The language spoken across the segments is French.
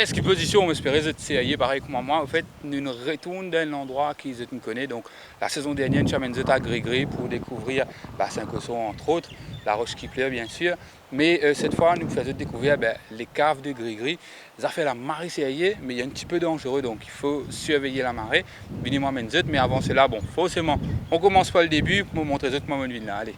Yes, qui position, on espérait être CAI pareil comme moi. En fait, nous retournons dans l'endroit qu'ils nous connaissent. Donc, la saison dernière, nous avons à Grégri pour découvrir Saint-Cosson, entre autres, la Roche qui pleut, bien sûr. Mais cette fois, nous faisons découvrir les caves de Grégri. Ça fait la marée CAI, mais il y a un petit peu dangereux, donc il faut surveiller la marée. Mais avant cela, bon, forcément, on commence par le début pour montrer les autres moments de là. Allez.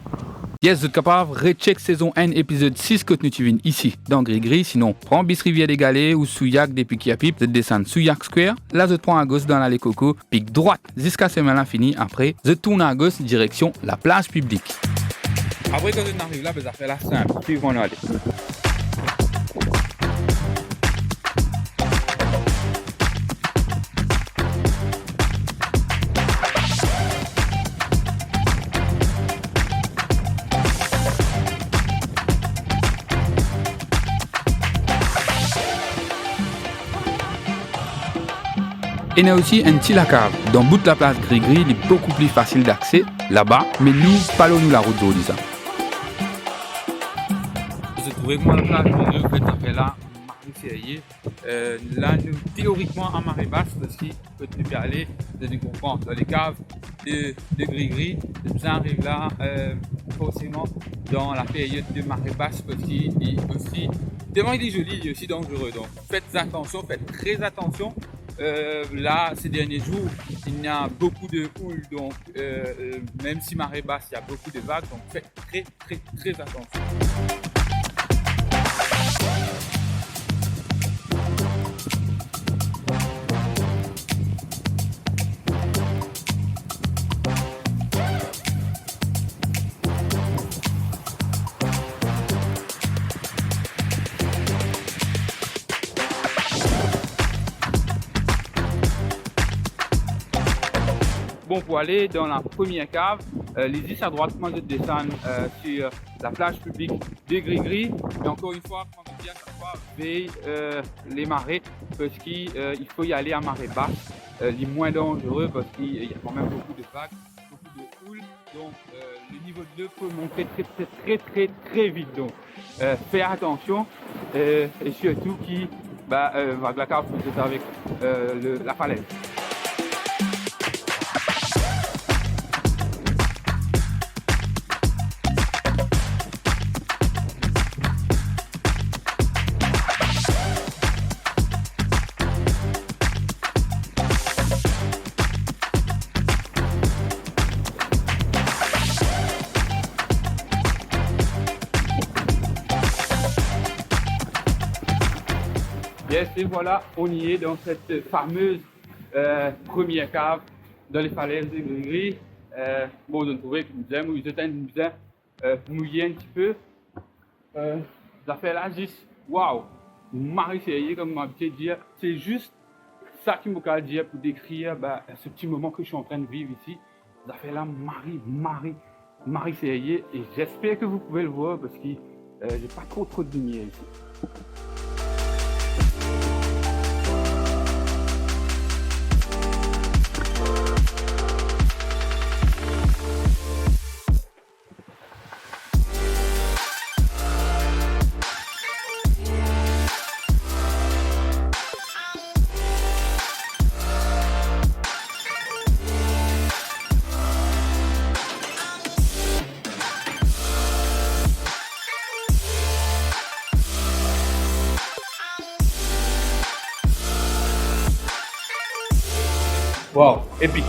Yes, vous êtes capable, recheck saison 1, épisode 6 que nous suivons ici, dans Gris-Gris. Sinon, prends Bis Rivière des Galets ou Souillac depuis Kiapip, vous descendez Souillac Square. Là, vous prends à gauche dans l'allée Coco, pique droite jusqu'à Semelin fini. Après, vous tournez à gauche direction la plage publique. Après, quand vous arrivez là, vous avez fait la simple. Suivons-nous, allez. Il y a aussi un petit cave. Dans le bout de la place Gris-Gris, il est beaucoup plus facile d'accès là-bas, mais nous, parlons nous la route de ça. Vous trouvez comment la place Gris-Gris, vous faites après là, là, nous, théoriquement, en marée basse, parce qu'il peut nous aller, vous allez comprendre, dans les caves de Gris-Gris, vous arrivez là, forcément, dans la période de marée basse, parce qu'il est aussi, tellement il est joli, il est aussi dangereux. Donc, faites attention, faites très attention. Là, ces derniers jours, il y a beaucoup de houle, donc même si marée basse, il y a beaucoup de vagues, donc faites très attention. Bon, pour aller dans la première cave, les 10 à droite, moi je descends sur la plage publique de Gris-Gris. Et encore une fois, quand je dis à chaque fois, veille les marées, parce qu'il faut y aller à marée basse, les moins dangereux, parce qu'il y a quand même beaucoup de vagues, beaucoup de houle. Donc le niveau de l'eau peut monter très vite. Donc faites attention et surtout qui la cave peut être avec la falaise. Yes, et voilà, on y est dans cette fameuse première cave dans les falaises de Gris-Gris. Bon, vous trouvez que vous êtes mouillé un petit peu. Ça fait là juste, waouh, marée CAI, comme m'a dit dire. C'est juste ça qui m'a dire pour décrire ce petit moment que je suis en train de vivre ici. Ça fait là marée CAI, et j'espère que vous pouvez le voir parce que j'ai pas trop de lumière ici. Wow, épique.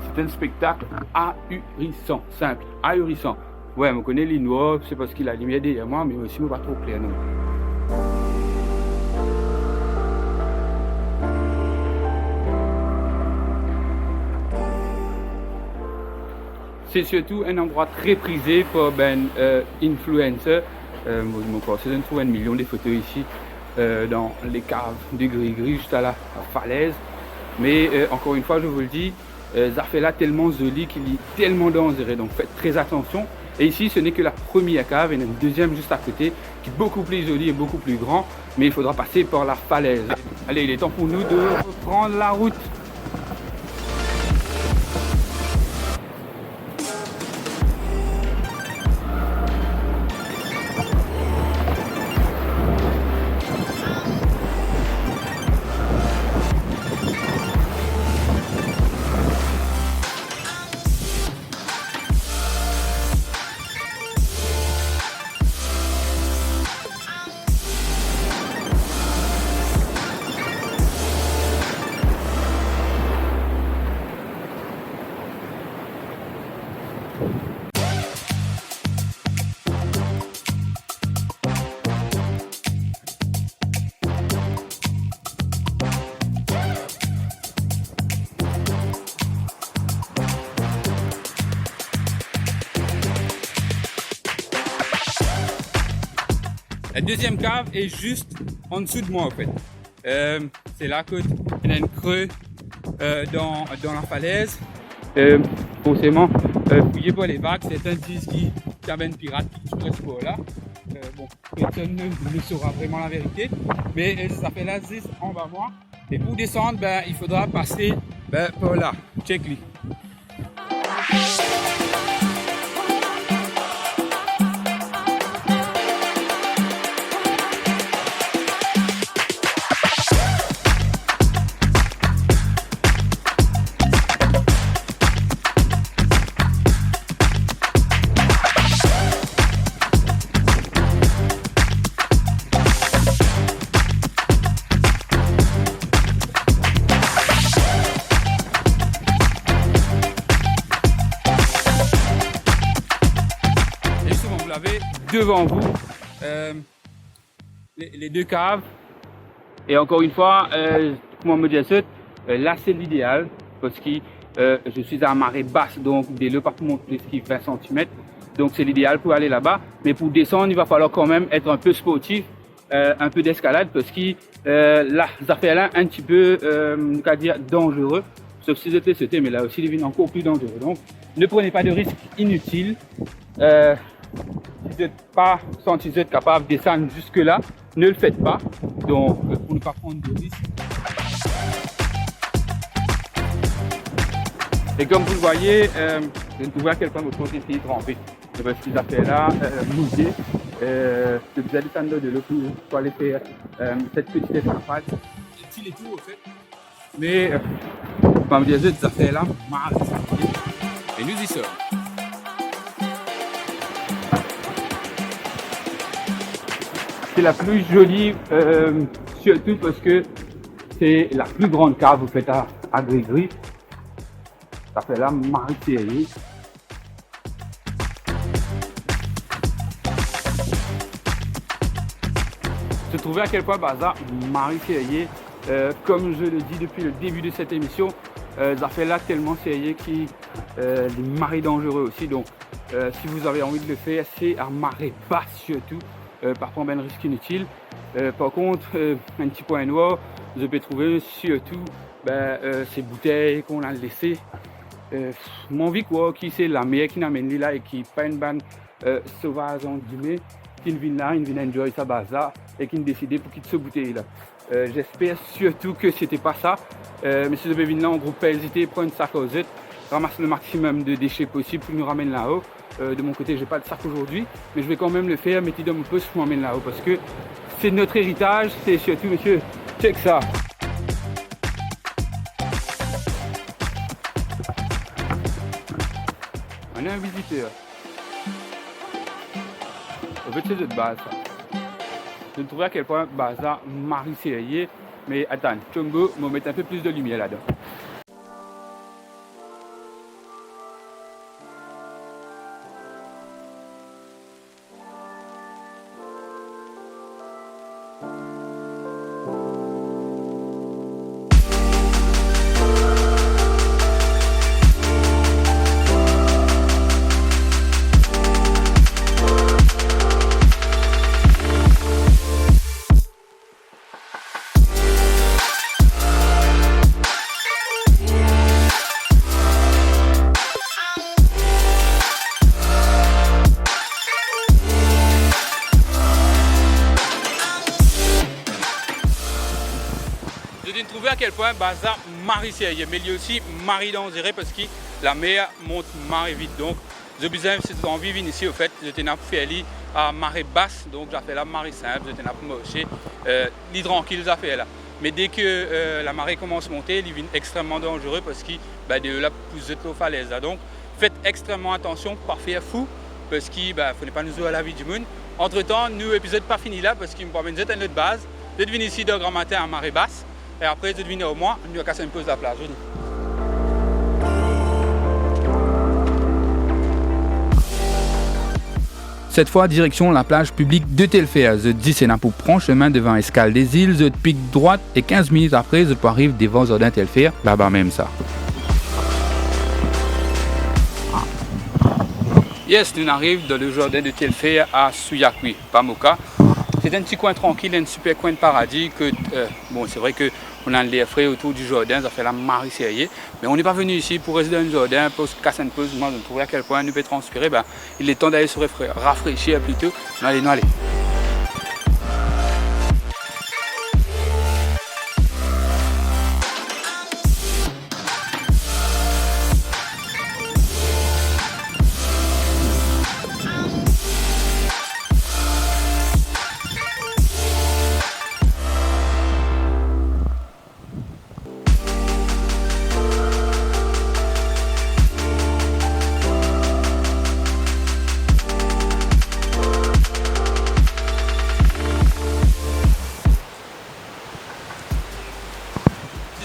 C'est un spectacle ahurissant, simple, ahurissant. Ouais, on connaît les noirs, c'est parce qu'il a la lumière derrière moi, mais aussi on va trop clair, non. C'est surtout un endroit très prisé pour influencers. C'est un trouve 1 million de photos ici dans les caves de Gris-Gris, juste à la falaise. Mais encore une fois, je vous le dis, ça fait là tellement joli qu'il est tellement dangereux. Donc faites très attention. Et ici, ce n'est que la première cave, il y en a une deuxième juste à côté qui est beaucoup plus jolie et beaucoup plus grand. Mais il faudra passer par la falaise. Allez, il est temps pour nous de reprendre la route. La deuxième cave est juste en dessous de moi en fait. C'est là qu'il y a un creux dans la falaise. Forcément, fouillé par les vagues, c'est un disque cabane pirate qui touche ce sport-là. Bon, personne ne saura vraiment la vérité, mais ça fait là juste en bas moi. Et pour descendre, ben, il faudra passer par là. Check-lui. Devant vous, les deux caves. Et encore une fois, comment me dire ça, là c'est l'idéal parce que je suis à marée basse, donc dès le parcours monter ski 20 cm. Donc c'est l'idéal pour aller là-bas. Mais pour descendre, il va falloir quand même être un peu sportif, un peu d'escalade parce que là, ça fait là un petit peu, qu'à dire, dangereux. Sauf si c'était sauté, mais là aussi, il devient encore plus dangereux. Donc ne prenez pas de risques inutiles. Si vous n'êtes pas senti vous êtes capable de descendre jusque là, ne le faites pas. Donc pour ne pas prendre de risques. Et comme vous le voyez, je ne vois quelqu'un de l'autre essayer de ramper. Parce que ça fait là, mouillé. Je vous ai descendu de l'eau pour aller faire cette petite escapade. C'est petit et tout au fait. Mais comme je disais, ça fait là, et nous y sommes. C'est la plus jolie, surtout parce que c'est la plus grande cave vous faites à Grigri. Ça fait là Marie-Thierry. Se trouver à quel point Baza, Marie-Thierry, comme je le dis depuis le début de cette émission, ça fait là tellement sérieux qui est marée dangereux aussi. Donc si vous avez envie de le faire, c'est à marée basse surtout. Par contre, un risque inutile. Par contre, un petit point noir, vous pouvez trouver surtout ces bouteilles qu'on a laissées. Mon vie quoi, qui c'est la meilleure qui n'amène là et qui pas une bande sauvage en guillemets, qui vient là, il vient enjoy sa bazar et qui décide pour quitter ce bouteille là. J'espère surtout que c'était pas ça. Mais si vous venir là en groupe, pas hésiter, prendre une sac aux autres, ramasse le maximum de déchets possible pour nous ramener là-haut. De mon côté, j'ai pas de sac aujourd'hui, mais je vais quand même le faire, mettez dans mon poste pour m'emmener là-haut parce que c'est notre héritage, c'est surtout, monsieur, check ça. On a un visiteur. En fait, c'est de base. Je ne trouve à quel point Baza Marie-Thierry, mais attends, Chombo, on va mettre un peu plus de lumière là-dedans. Je viens de trouver à quel point Baza Marie-Thierry, mais il y a aussi Marie dangereux parce que la mer monte marée vite. Donc, je besoin si vous envie de venir ici, au fait, je tenais à faire à marée basse, donc j'ai fait la marée simple, je tenais à marcher, les tranquille, j'ai fait là. Mais dès que la marée commence à monter, il devient extrêmement dangereux parce que de là, vous êtes aux falaises. Donc, faites extrêmement attention pour ne pas faire fou parce qu'il ne faut pas nous jouer à la vie du monde. Entre temps, nous, l'épisode n'est pas fini là parce qu'il me permet de une autre base. Je vais venir ici de grand matin à marée basse. Et après, je devine au moins, nous allons casser une pause de la plage. Cette fois, direction la plage publique de Telfert. Je dis c'est pour prendre chemin devant Escale des Îles, je pique droite et 15 minutes après, je arrive devant Jardin Telfert, là-bas même ça. Yes, nous arrivons dans le jardin de Telfert à Souyakui, pas Moka. C'est un petit coin tranquille, un super coin de paradis que, bon, c'est vrai qu'on a l'air frais autour du jardin, ça fait la Marie-Serrier, mais on n'est pas venu ici pour rester dans le jardin, pour se casser un peu, de trouver à quel point nous peut transpirer, ben, il est temps d'aller se rafraîchir plutôt. Allez.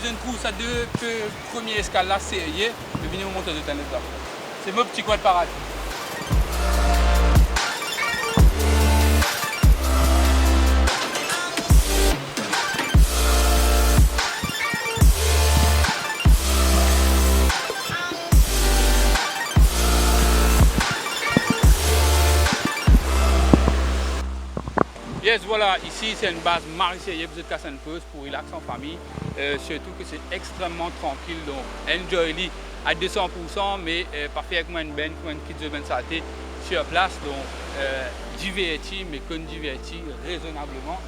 Je ne trouve ça deux premiers escales là serrés, je vais venir vous montrer de temps là. C'est mon petit coin de paradis. Yes, voilà, ici c'est une base Marie-Serrier, vous êtes cassé une pause pour relaxer en famille, surtout que c'est extrêmement tranquille, donc enjoy à 200%, mais parfait avec moi une benne, une petite de santé sur place, donc diverti, mais qu'on divertit raisonnablement.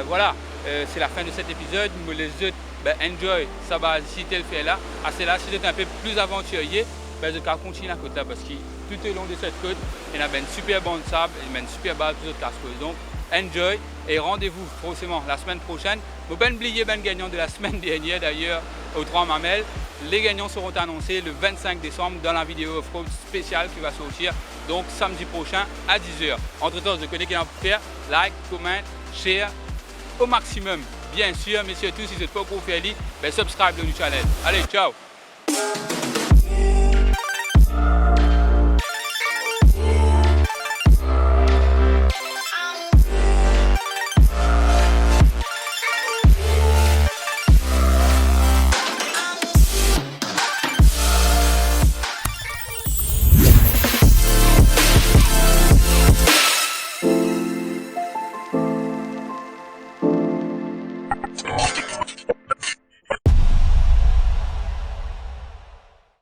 Voilà, c'est la fin de cet épisode, mais les autres, enjoy sa base si tel fait là, c'est là, si vous êtes un peu plus aventurier, je vais continuer à côté là, parce que tout au long de cette côte, il y a une super bande de sable, il y a une super base pour les autres casse-pause. Donc, enjoy et rendez-vous forcément la semaine prochaine. Vous pouvez oublier ben gagnant de la semaine dernière d'ailleurs aux 3 mamelles. Les gagnants seront annoncés le 25 décembre dans la vidéo off-road spéciale qui va sortir donc samedi prochain à 10h. Entre temps, je connais qu'il y a pour faire like, comment, share au maximum bien sûr, mais surtout si vous n'êtes pas encore fait, subscribe le channel. Allez, ciao!